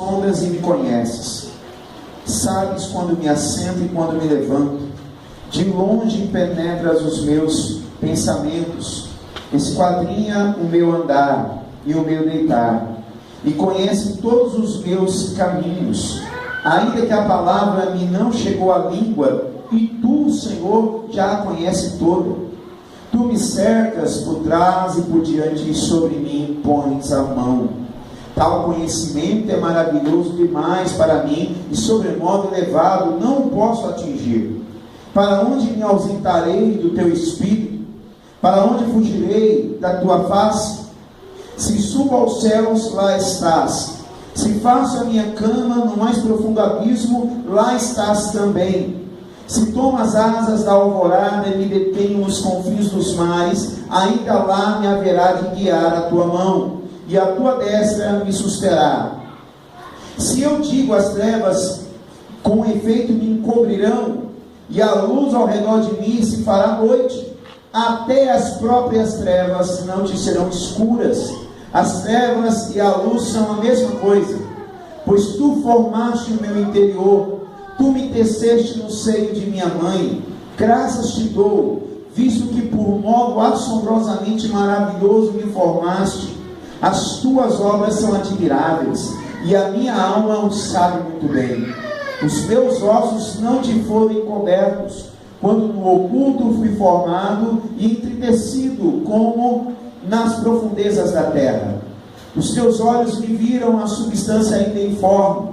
sondas e me conheces. Sabes quando me assento e quando me levanto. De longe penetras os meus pensamentos. Esquadrinha o meu andar e o meu deitar. E conhece todos os meus caminhos. Ainda que a palavra me não chegou à língua, e tu, Senhor, já a conhece toda. Tu me cercas por trás e por diante, e sobre mim pões a mão. Tal conhecimento é maravilhoso demais para mim, e sobremodo elevado não o posso atingir. Para onde me ausentarei do teu espírito? Para onde fugirei da tua face? Se subo aos céus, lá estás. Se faço a minha cama no mais profundo abismo, lá estás também. Se tomo as asas da alvorada e me detenho nos confins dos mares, ainda lá me haverá de guiar a tua mão, e a tua destra me susterá. Se eu digo as trevas, com efeito me encobrirão, e a luz ao redor de mim se fará noite, até as próprias trevas não te serão escuras. As trevas e a luz são a mesma coisa, pois tu formaste o meu interior, tu me teceste no seio de minha mãe. Graças te dou, visto que por modo assombrosamente maravilhoso me formaste. As tuas obras são admiráveis, e a minha alma o sabe muito bem. Os meus ossos não te foram encobertos, quando no oculto fui formado e entretecido como nas profundezas da terra. Os teus olhos me viram a substância ainda informe,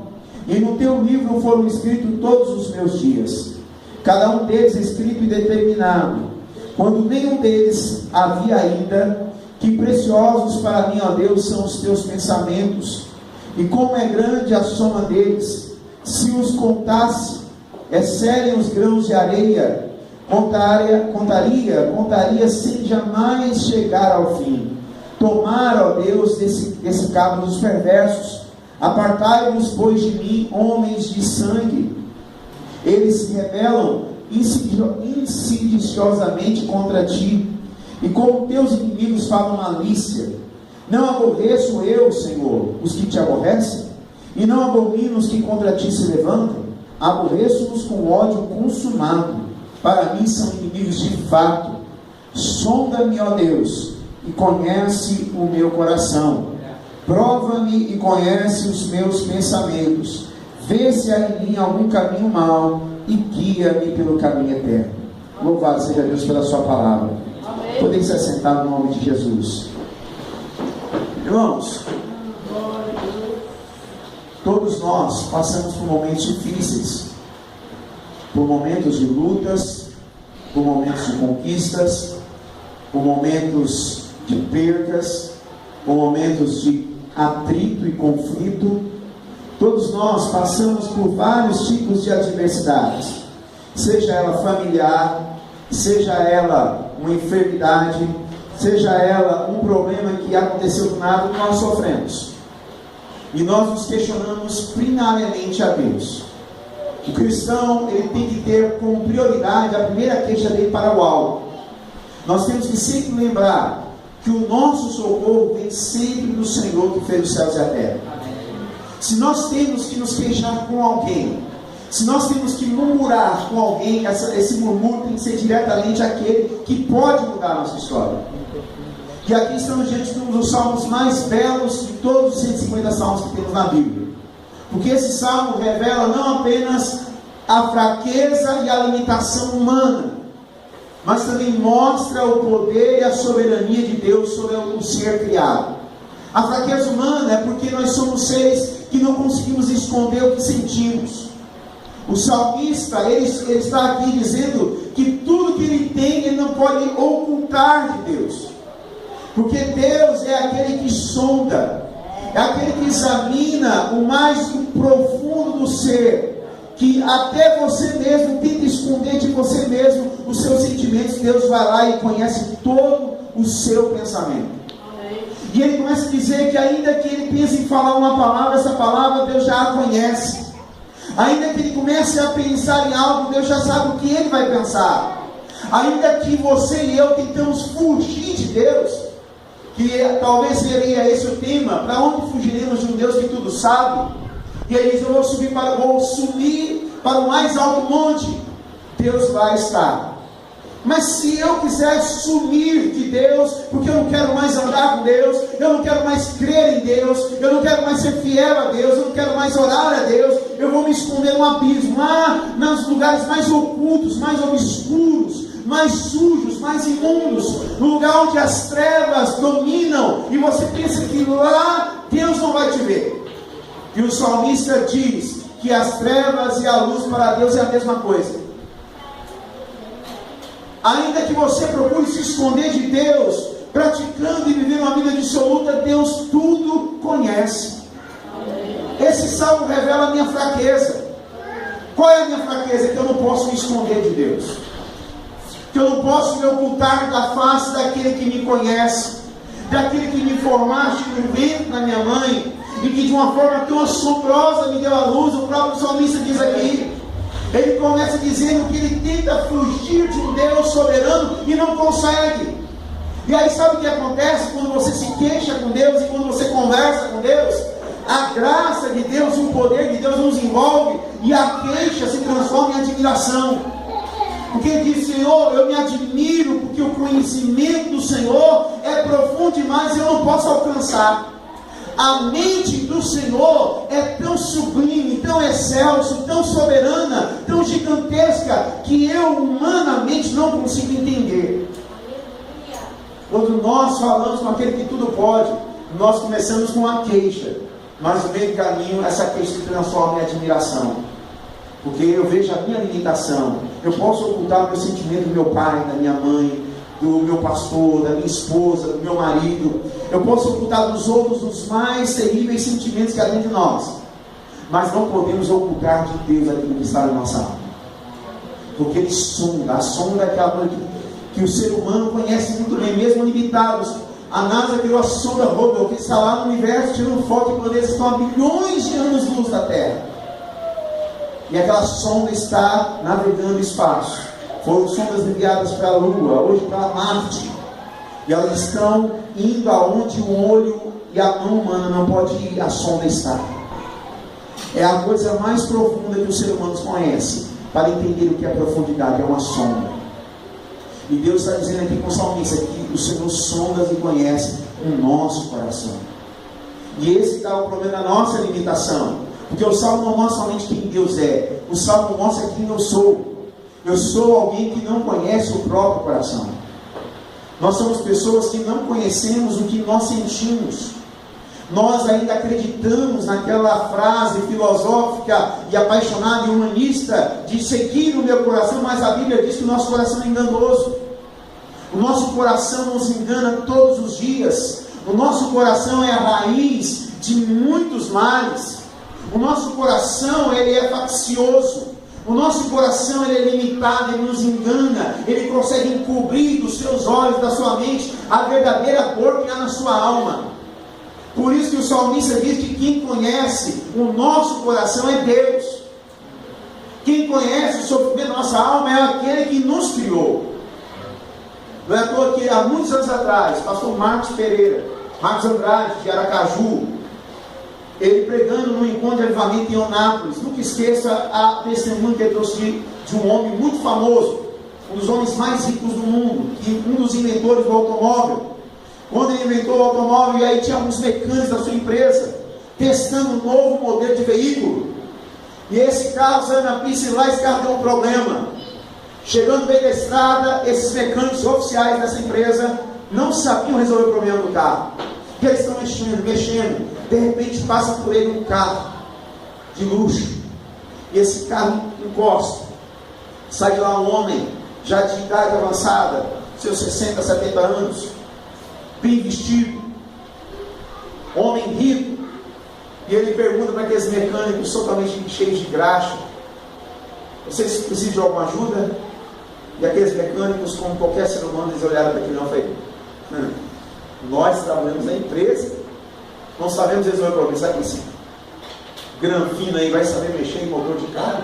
e no teu livro foram escritos todos os meus dias, cada um deles escrito e determinado, quando nenhum deles havia ainda. Que preciosos para mim, ó Deus, são os teus pensamentos, e como é grande a soma deles. Se os contasse, excedem os grãos de areia. Contaria sem jamais chegar ao fim. Tomar, ó Deus, desse cabo dos perversos. Apartai-vos, pois, de mim, homens de sangue. Eles se rebelam insidiosamente contra ti, e como teus inimigos falam malícia. Não aborreço eu, Senhor, os que te aborrecem, e não abomino os que contra ti se levantam. Aborreço-os com ódio consumado. Para mim são inimigos de fato. Sonda-me, ó Deus, e conhece o meu coração. Prova-me e conhece os meus pensamentos. Vê se há em mim algum caminho mau, e guia-me pelo caminho eterno. Louvado seja Deus pela sua palavra. Podem se assentar no nome de Jesus. Irmãos, todos nós passamos por momentos difíceis, por momentos de lutas, por momentos de conquistas, por momentos de percas, por momentos de atrito e conflito. Todos nós passamos por vários tipos de adversidades, seja ela familiar, seja ela uma enfermidade, seja ela um problema que aconteceu do nada, nós sofremos. E nós nos questionamos primariamente a Deus. O cristão, ele tem que ter como prioridade a primeira queixa dele para o alto. Nós temos que sempre lembrar que o nosso socorro vem sempre do Senhor que fez os céus e a terra. Se nós temos que nos queixar com alguém, se nós temos que murmurar com alguém, esse murmúrio tem que ser diretamente aquele que pode mudar a nossa história. E aqui estamos diante de um dos salmos mais belos de todos os 150 salmos que temos na Bíblia. Porque esse salmo revela não apenas a fraqueza e a limitação humana, mas também mostra o poder e a soberania de Deus sobre o ser criado. A fraqueza humana é porque nós somos seres que não conseguimos esconder o que sentimos. O salmista, ele está aqui dizendo que tudo que ele tem, ele não pode ocultar de Deus. Porque Deus é aquele que sonda, é aquele que examina o mais profundo do ser, que até você mesmo tenta esconder de você mesmo os seus sentimentos. Deus vai lá e conhece todo o seu pensamento. E ele começa a dizer que ainda que ele pense em falar uma palavra, essa palavra Deus já a conhece. Ainda que ele comece a pensar em algo, Deus já sabe o que ele vai pensar. Ainda que você e eu tentamos fugir de Deus, que talvez seria esse o tema, para onde fugiremos de um Deus que tudo sabe? e ele diz: eu vou subir para o mais alto monte. Deus vai estar. Mas se eu quiser sumir de Deus, porque eu não quero mais andar com Deus, eu não quero mais crer em Deus, eu não quero mais ser fiel a Deus, eu não quero mais orar a Deus, eu vou me esconder num abismo, lá nos lugares mais ocultos, mais obscuros, mais sujos, mais imundos, no lugar onde as trevas dominam, e você pensa que lá Deus não vai te ver. E o salmista diz que as trevas e a luz para Deus é a mesma coisa. Ainda que você procure se esconder de Deus, praticando e vivendo uma vida dissoluta, Deus tudo conhece. Esse salmo revela a minha fraqueza. Qual é a minha fraqueza? Que eu não posso me esconder de Deus, que eu não posso me ocultar da face daquele que me conhece, daquele que me formaste no ventre da minha mãe, e que de uma forma tão assombrosa me deu a luz. O próprio salmista diz aqui, ele começa dizendo que ele tenta fugir de um Deus soberano e não consegue. E aí sabe o que acontece quando você se queixa com Deus e quando você conversa com Deus? A graça de Deus e o poder de Deus nos envolve, e a queixa se transforma em admiração. Porque ele diz: Senhor, eu me admiro porque o conhecimento do Senhor é profundo demais e eu não posso alcançar. A mente do Senhor é tão sublime, tão excelso, tão soberana, tão gigantesca, que eu humanamente não consigo entender. Quando nós falamos com aquele que tudo pode, nós começamos com uma queixa, mas no meio do caminho essa queixa se transforma em admiração, porque eu vejo a minha limitação. Eu posso ocultar o meu sentimento do meu pai, da minha mãe, do meu pastor, da minha esposa, do meu marido. Eu posso ocultar dos outros os mais terríveis sentimentos que há dentro de nós, mas não podemos ocultar de Deus aquilo que está na nossa alma, porque Ele sonda. A sonda é aquela coisa que o ser humano conhece muito bem, mesmo limitados. A NASA criou a sonda Hubble, que está lá no universo tirando foto de planetas que estão a bilhões de anos-luz da Terra, e aquela sonda está navegando no espaço. Foram sondas enviadas para a Lua, hoje para Marte, e elas estão indo aonde o olho e a mão humana não pode ir. A sonda está. É a coisa mais profunda que os seres humanos conhecem. Para entender o que é profundidade, é uma sonda. E Deus está dizendo aqui com o salmista que o Senhor sonda e conhece o nosso coração. E esse está o problema da nossa limitação, porque o salmo não mostra somente quem Deus é, o salmo mostra quem eu sou. Eu sou alguém que não conhece o próprio coração. Nós somos pessoas que não conhecemos o que nós sentimos. Nós ainda acreditamos naquela frase filosófica e apaixonada e humanista de seguir o meu coração, mas a Bíblia diz que o nosso coração é enganoso. O nosso coração nos engana todos os dias. O nosso coração é a raiz de muitos males. O nosso coração, ele é faccioso. O nosso coração, ele é limitado, ele nos engana, ele consegue encobrir dos seus olhos, da sua mente, a verdadeira dor que há na sua alma. Por isso que o salmista diz que quem conhece o nosso coração é Deus. Quem conhece o sofrimento da nossa alma é aquele que nos criou. Não é à toa que há muitos anos atrás, pastor Marcos Andrade, de Aracaju, ele pregando num encontro de avivamento em Onápolis, nunca esqueça a testemunha que ele trouxe de um homem muito famoso, um dos homens mais ricos do mundo, um dos inventores do automóvel. Quando ele inventou o automóvel, e aí tinha alguns mecânicos da sua empresa testando um novo modelo de veículo, e esse carro saiu na pista, e lá esse carro deu um problema. Chegando bem da estrada, esses mecânicos oficiais dessa empresa não sabiam resolver o problema do carro, e eles estão mexendo, de repente passa por ele um carro de luxo, e esse carro encosta, sai de lá um homem já de idade avançada, seus 60, 70 anos, bem vestido, homem rico, e ele pergunta para aqueles mecânicos totalmente cheios de graxa: vocês precisam de alguma ajuda? E aqueles mecânicos, como qualquer ser humano, eles olharam para aquele homem e falaram: nós trabalhamos na empresa, não sabemos resolver o problema. Sabe assim, granfino aí vai saber mexer em motor de carro?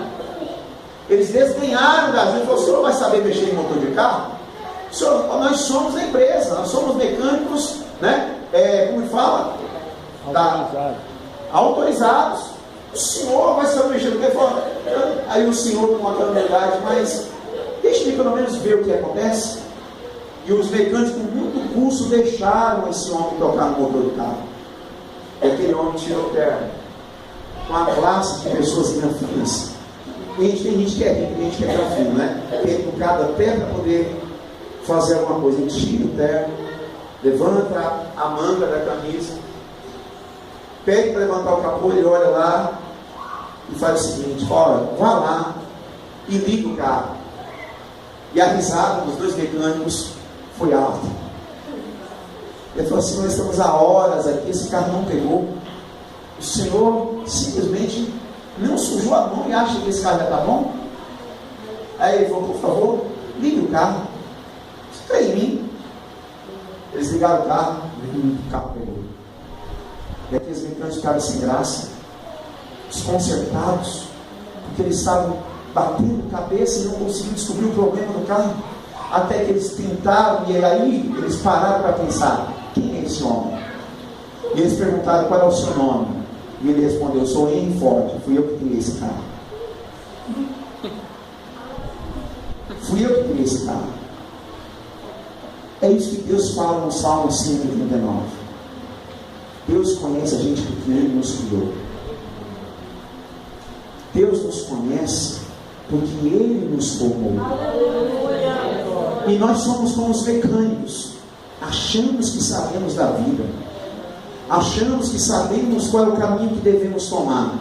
Eles desdenharam da gente. O senhor vai saber mexer em motor de carro? Senhor, nós somos a empresa, nós somos mecânicos, né? Como fala? Autorizados. O senhor vai saber mexer no telefone. Aí o senhor, com aquela verdade, mas deixe-me pelo menos ver o que acontece. E os mecânicos, com muito custo, deixaram esse homem tocar no motor do carro. E aquele homem tirou o terno. Com a classe de pessoas granfinas. Tem gente que é rica, tem gente que é granfino, né? Tem educado até para poder fazer alguma coisa. Ele tira o terno, levanta a manga da camisa, pede para levantar o capô, ele olha lá e faz o seguinte: olha, vá lá e liga o carro. E a risada dos dois mecânicos foi alta. Ele falou assim: nós estamos há horas aqui, esse carro não pegou. O senhor simplesmente não sujou a mão e acha que esse carro já está bom? Aí ele falou: por favor, ligue o carro. Fica em mim. Eles ligaram o carro pegou. E aqueles mecânicos ficaram sem graça, desconcertados, porque eles estavam batendo cabeça e não conseguiam descobrir o problema do carro. Até que eles tentaram, e aí eles pararam para pensar: quem é esse homem? E eles perguntaram: qual é o seu nome? E ele respondeu: eu sou Henry Ford, fui eu que criei esse carro. Fui eu que criei esse carro. É isso que Deus fala no Salmo 139. Deus conhece a gente porque Ele nos criou. Deus nos conhece porque Ele nos formou. E nós somos como os mecânicos. Achamos que sabemos da vida. Achamos que sabemos qual é o caminho que devemos tomar.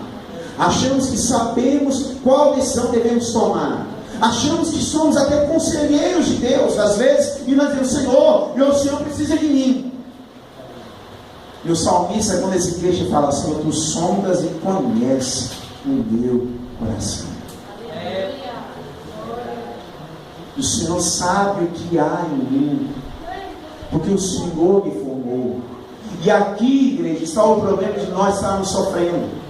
Achamos que sabemos qual decisão devemos tomar. Achamos que somos até conselheiros de Deus, às vezes, e nós dizemos: Senhor, o Senhor precisa de mim. E o salmista, quando esse trecho fala: Senhor, tu sondas e conheces o meu coração. O Senhor sabe o que há em mim, porque o Senhor me formou. E aqui, igreja, está o problema de nós estarmos sofrendo.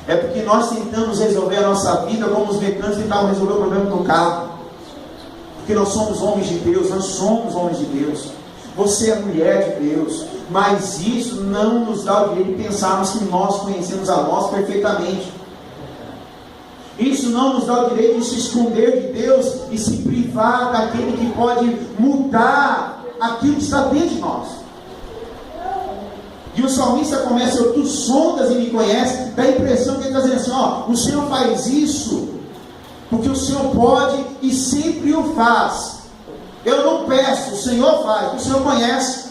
É porque nós tentamos resolver a nossa vida como os mecânicos tentavam resolver o problema do carro. Porque nós somos homens de Deus, nós somos homens de Deus. Você é mulher de Deus. Mas isso não nos dá o direito de pensarmos que nós conhecemos a nós perfeitamente. Isso não nos dá o direito de se esconder de Deus e se privar daquele que pode mudar aquilo que está dentro de nós. E o salmista começa: tu sondas e me conheces. Dá a impressão que ele está dizendo assim: ó, o Senhor faz isso porque o Senhor pode e sempre o faz. Eu não peço, o Senhor faz, porque o Senhor conhece.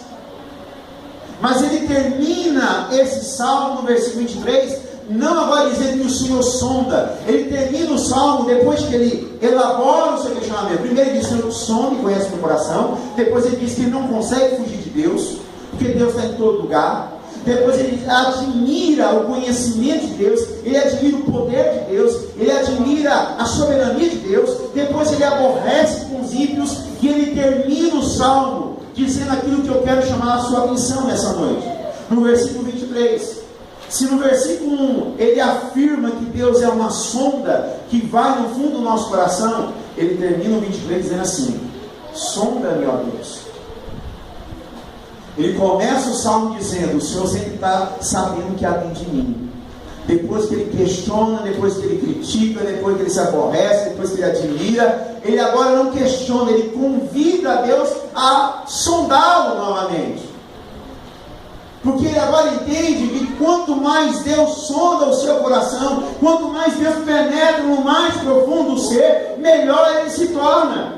Mas ele termina esse salmo no versículo 23, não agora dizendo que o Senhor sonda. Ele termina o salmo depois que ele elabora o seu questionamento. Primeiro ele diz: o Senhor sonda e conhece o meu coração. Depois ele diz que ele não consegue fugir de Deus, porque Deus está em todo lugar. Depois ele admira o conhecimento de Deus, ele admira o poder de Deus, ele admira a soberania de Deus. Depois ele aborrece com os ímpios, e ele termina o salmo dizendo aquilo que eu quero chamar a sua atenção nessa noite. No versículo 23, se no versículo 1 ele afirma que Deus é uma sonda que vai no fundo do nosso coração, ele termina o 23 dizendo assim: sonda-me, ó Deus. Ele começa o salmo dizendo: o Senhor sempre está sabendo o que há dentro de mim. Depois que ele questiona, depois que ele critica, depois que ele se aborrece, depois que ele admira, ele agora não questiona, ele convida a Deus a sondá-lo novamente. Porque ele agora entende que quanto mais Deus sonda o seu coração, quanto mais Deus penetra no mais profundo do ser, melhor ele se torna.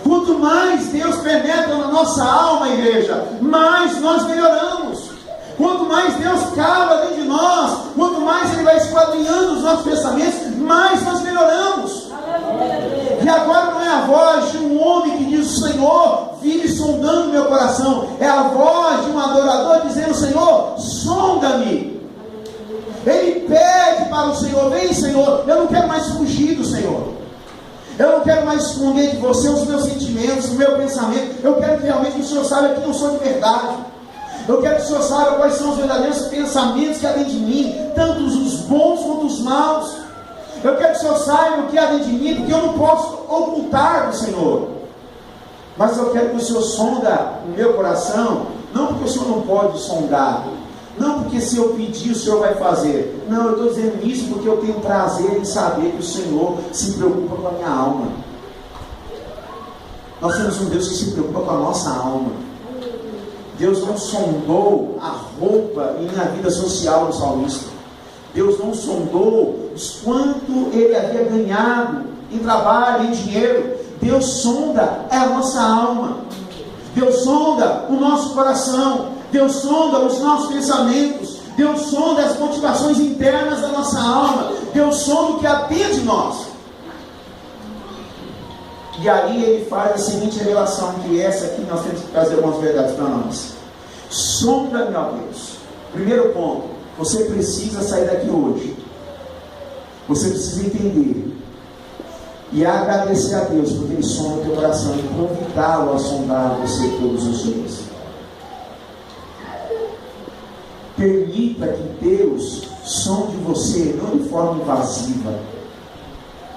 Quanto mais Deus penetra na nossa alma, igreja, mais nós melhoramos. Quanto mais Deus cava dentro de nós, quanto mais Ele vai esquadrinhando os nossos pensamentos, mais nós melhoramos. E agora não é a voz de um homem que diz: o Senhor vive sondando meu coração. É a voz de um adorador dizendo: Senhor, sonda-me. Ele pede para o Senhor: vem, Senhor, eu não quero mais fugir do Senhor. Eu não quero mais esconder de você os meus sentimentos, o meu pensamento. Eu quero que realmente o Senhor saiba que eu sou de verdade. Eu quero que o Senhor saiba quais são os verdadeiros pensamentos que há dentro de mim, tanto os bons quanto os maus. Eu quero que o Senhor saiba o que há dentro de mim, porque eu não posso ocultar do Senhor. Mas eu quero que o Senhor sonda o meu coração, não porque o Senhor não pode sondar, não porque porque se eu pedir, o Senhor vai fazer. Não, eu estou dizendo isso porque eu tenho prazer em saber que o Senhor se preocupa com a minha alma. Nós temos um Deus que se preocupa com a nossa alma. Deus não sondou a roupa e nem a vida social do salmista. Deus não sondou quanto ele havia ganhado em trabalho, em dinheiro. Deus sonda a nossa alma. Deus sonda o nosso coração. Deus sonda os nossos pensamentos. Deus sonda as motivações internas da nossa alma. Deus sonda o que há dentro de nós. E aí ele faz a seguinte revelação, que essa aqui nós temos que trazer algumas verdades para nós. Sonda-me, ó Deus. Primeiro ponto, você precisa sair daqui hoje. Você precisa entender e agradecer a Deus, porque Ele sonda o teu coração e convidá-lo a sondar você todos os dias. Permita que Deus sonde você, não de forma invasiva,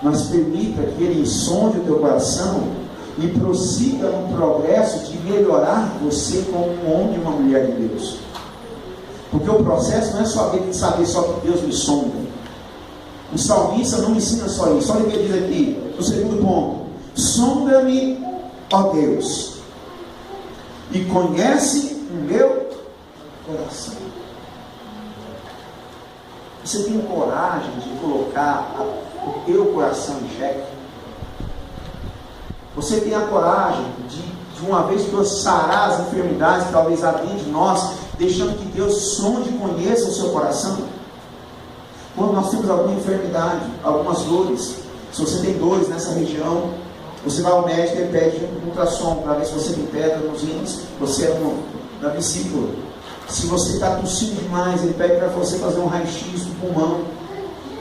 mas permita que Ele sonde o teu coração e prossiga no progresso de melhorar você como um homem e uma mulher de Deus. Porque o processo não é saber só que Deus me sonda. O salmista não ensina só isso. Olha o que ele diz aqui, no segundo ponto: sonda-me, ó Deus, e conhece o meu coração. Você tem coragem de colocar o teu coração em xeque? Você tem a coragem de uma vez por todas sarar as enfermidades que talvez há dentro de nós, deixando que Deus sonde e conheça o seu coração? Quando nós temos alguma enfermidade, algumas dores, se você tem dores nessa região, você vai ao médico e pede um ultrassom para ver se você tem pedra nos rins, você é na vesícula. Se você está tossindo demais, ele pede para você fazer um raio-x do pulmão.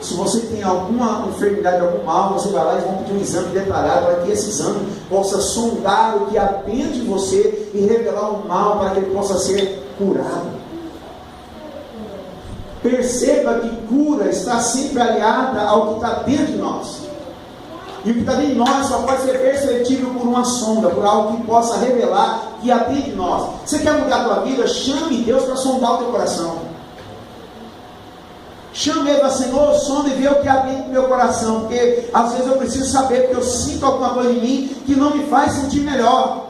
Se você tem alguma enfermidade, algum mal, você vai lá e vão pedir um exame detalhado para que esse exame possa sondar o que há dentro de você e revelar o mal para que ele possa ser curado. Perceba que cura está sempre aliada ao que está dentro de nós. E o que está dentro de nós só pode ser perceptível por uma sonda, por algo que possa revelar que há dentro de nós. Você quer mudar a tua vida? Chame Deus para sondar o teu coração. Chame Ele, Senhor, sonda e vê o que há dentro do meu coração. Porque às vezes eu preciso saber, porque eu sinto alguma coisa em mim que não me faz sentir melhor.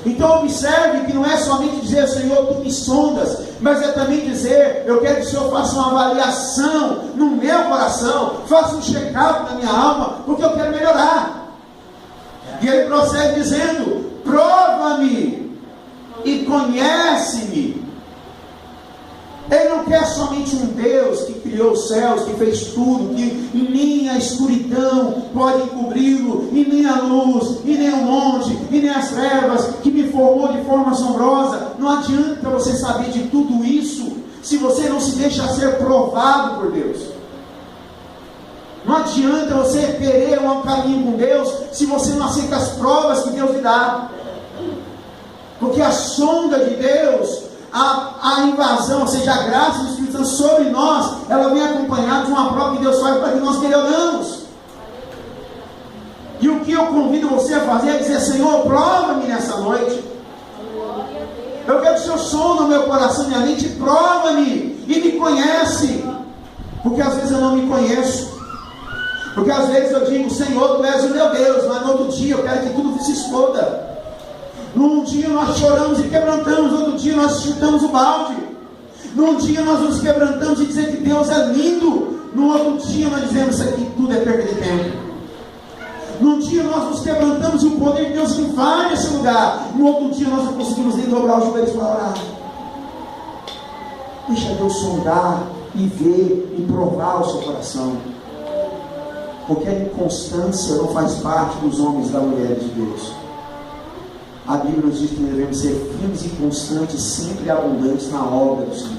Então observe que não é somente dizer, Senhor, tu me sondas, mas é também dizer, eu quero que o Senhor faça uma avaliação no meu coração, faça um check-up na minha alma, porque eu quero melhorar. E ele prossegue dizendo, prova-me e conhece-me. Ele não quer somente um Deus que criou os céus, que fez tudo, que nem a escuridão pode encobri-lo, e nem a luz, e nem o monte, e nem as trevas, que me formou de forma assombrosa. Não adianta você saber de tudo isso, se você não se deixa ser provado por Deus. Não adianta você querer um caminho com Deus, se você não aceita as provas que Deus lhe dá. Porque a sonda de Deus, a invasão, ou seja, a graça do Espírito Santo sobre nós, ela vem acompanhada de uma prova que Deus faz para que nós melhoramos. E o que eu convido você a fazer é dizer, Senhor, prova-me nessa noite. Eu quero que o Senhor sonde o meu coração e minha mente, prova-me e me conhece. Porque às vezes eu não me conheço. Porque às vezes eu digo, Senhor, tu és o meu Deus, mas no outro dia eu quero que tudo se exploda. Num dia nós choramos e quebrantamos, outro dia nós chutamos o balde. Num dia nós nos quebrantamos e dizemos que Deus é lindo. No outro dia nós dizemos isso aqui tudo é perda de tempo. Num dia nós nos quebrantamos e o poder de Deus invade esse lugar. No outro dia nós não conseguimos nem dobrar os joelhos para orar. Deixa Deus sondar e ver e provar o seu coração. Porque a inconstância não faz parte dos homens e das mulheres de Deus. A Bíblia nos diz que devemos ser firmes e constantes, sempre abundantes na obra do Senhor.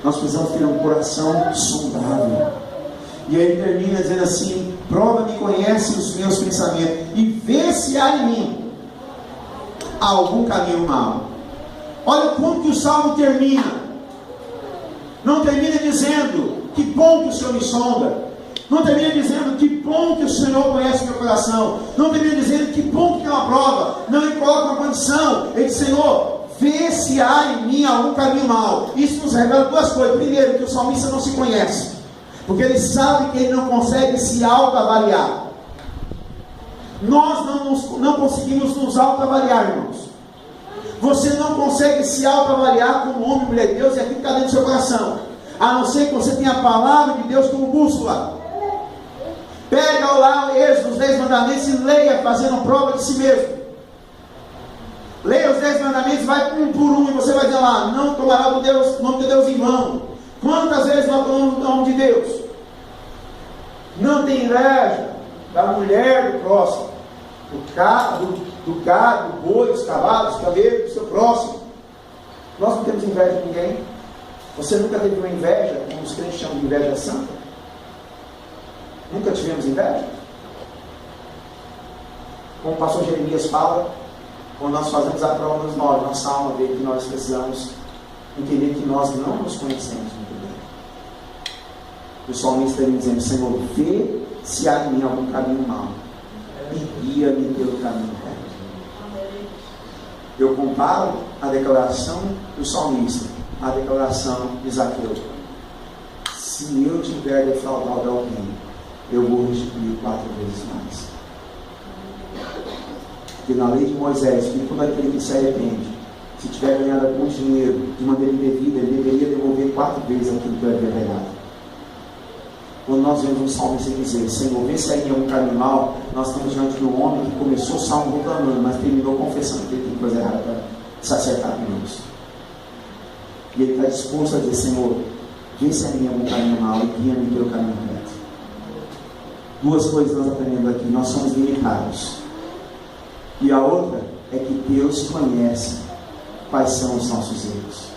Nós precisamos ter um coração sondável. E aí ele termina dizendo assim, prova-me e conhece os meus pensamentos, e vê se há em mim algum caminho mau. Olha como que o Salmo termina. Não termina dizendo, que bom que o Senhor me sonda. Não termina dizendo, que bom que o Senhor conhece o meu coração. Não termina dizendo, que bom que tem uma prova. Não, ele coloca uma condição. Ele diz, Senhor, vê se há em mim algum caminho mau. Isso nos revela duas coisas. Primeiro, que o salmista não se conhece, porque ele sabe que ele não consegue se autoavaliar. Nós não conseguimos nos autoavaliar, irmãos. Você não consegue se autoavaliar como homem e mulher de Deus, e aquilo que está dentro do seu coração, a não ser que você tenha a palavra de Deus como bússola. Pega lá o Êxodo, os 10 mandamentos, e leia fazendo prova de si mesmo. Leia os 10 mandamentos, vai um por um, e você vai dizer lá: não tomará o nome de Deus em vão. Quantas vezes nós tomamos o nome de Deus? Não tem inveja da mulher do próximo, do gado, do boi, dos cavalos, dos camelos, do seu próximo. Nós não temos inveja de ninguém. Você nunca teve uma inveja, como os crentes chamam de inveja santa? Nunca tivemos inveja? Como o pastor Jeremias fala, quando nós fazemos a prova dos 9, nossa alma vê que nós precisamos entender que nós não nos conhecemos muito bem. O salmista está dizendo: Senhor, vê se há em mim algum caminho mau e guia-me pelo caminho reto. Eu comparo a declaração do salmista à declaração de Zaqueu: se eu tiver defraudado alguém, eu vou restituir 4 vezes mais. Porque na lei de Moisés, que todo aquele que se arrepende, se tiver ganhado algum dinheiro de maneira indevida, ele deveria devolver 4 vezes aquilo que eu havia ganhado. Quando nós vemos um salmista dizer: Senhor, vê se aí é um caminho mau, nós estamos diante de um homem que começou o salmo reclamando, mas terminou confessando que ele tem coisa errada para se acertar com Deus. E ele está disposto a dizer: Senhor, vê se aí é um caminho mau e guia-me pelo caminho reto. Duas coisas nós aprendemos aqui: nós somos limitados, e a outra é que Deus conhece quais são os nossos erros.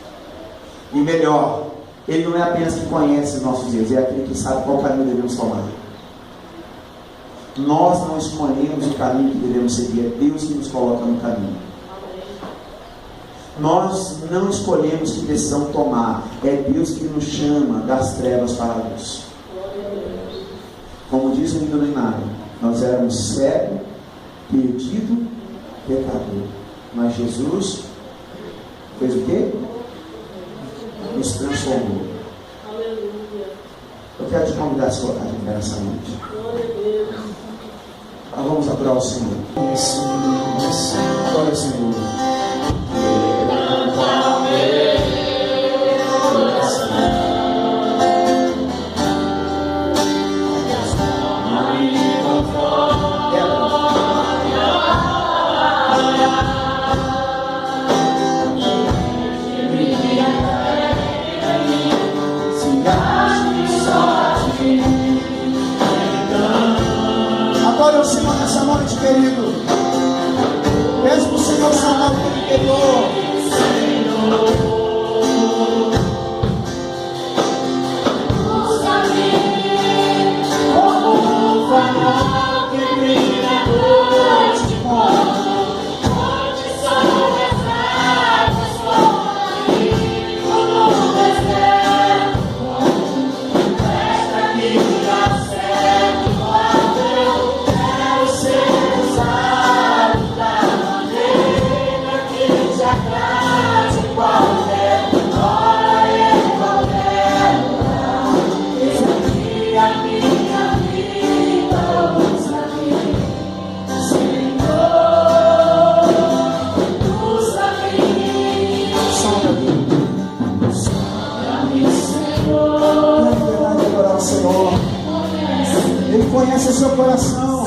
E melhor, Ele não é apenas que conhece os nossos erros, é aquele que sabe qual caminho devemos tomar. Nós não escolhemos o caminho que devemos seguir, é Deus que nos coloca no caminho. Nós não escolhemos que decisão tomar, é Deus que nos chama das trevas para a luz. Como diz o hino do Inário, nós éramos cego, perdido, pecador, mas Jesus fez o quê? Nos transformou. Eu quero te convidar a se colocar de pé nessa noite. Nós vamos adorar o Senhor. Glória ao Senhor. Adore o Senhor nessa noite, querido. Peço para o Senhor salvar o teu interior. Ele conhece o seu coração.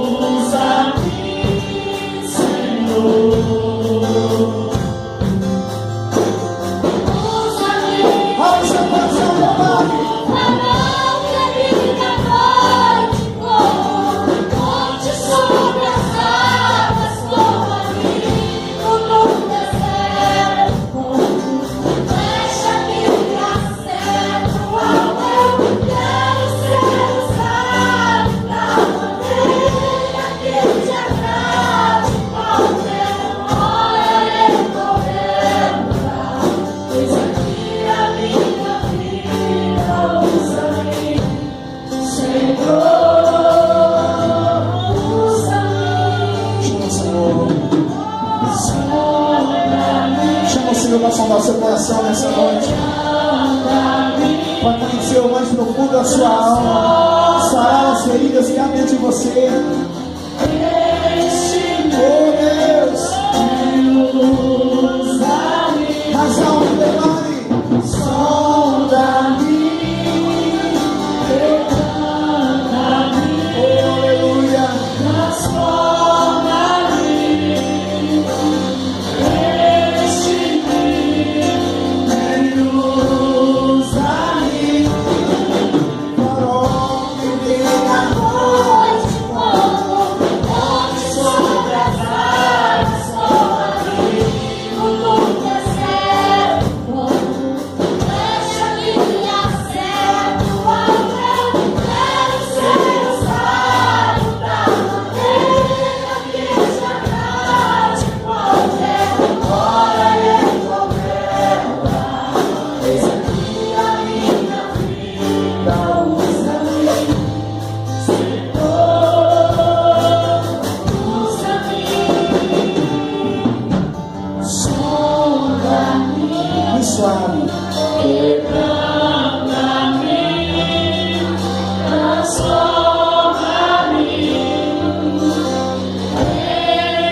Usa-me a sua alma, sarar as feridas que há dentro de você. Oh Deus, as almas declarem. Sonda-me, decanta-me, oh aleluia, transforma-me, enche-me, usa-me, farol que brilha à noite, como onde sobre as águas, sobe, o mundo é certo. Deixa-me acerto ao meu, quero ser usado pra manter a minha grande poder. Ora recomenda, eis aqui a minha vida, usa-me, Senhor, usa-me, sonda-me, me suave. Quebranta-me, transforma-me,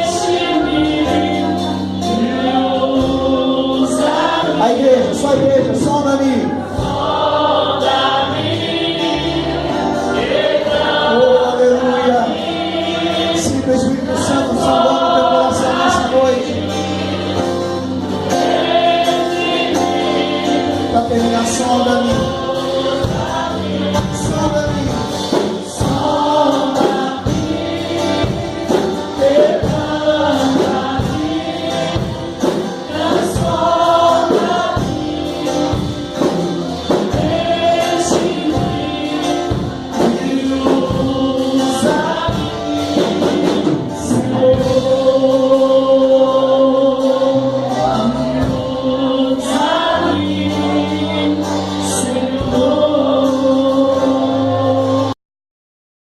enche-me, usa-me. A igreja, só a igreja, sonda-me. Sonda-me, oh, aleluia. Sinta o Espírito Santo sondando o teu coração nessa noite. Para terminar, sonda-me.